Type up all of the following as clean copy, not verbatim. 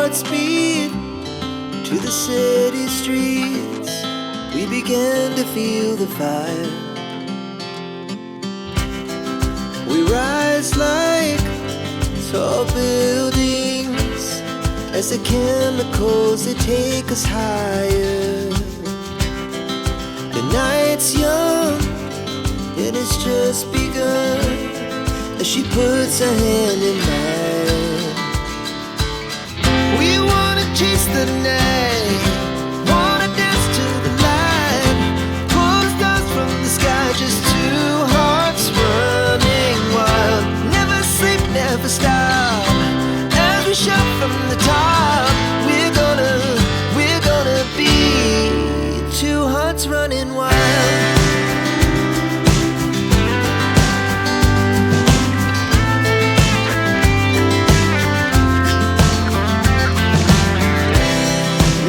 hearts beat to the city streets. We began to feel the fire. We rise like tall buildings as the chemicals, they take us higher. The night's young and it's just begun as she puts her hand in mine. We wanna chase the night, wanna dance to the light, pull the stars from the sky, just two hearts running wild. Never sleep, never stop, as we shout from the top. We're gonna be two hearts running wild.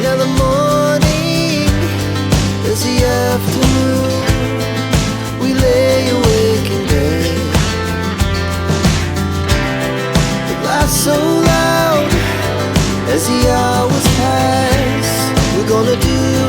Now the morning is the afternoon. We lay awake in bed. The laughs so loud as the hours pass. We're gonna do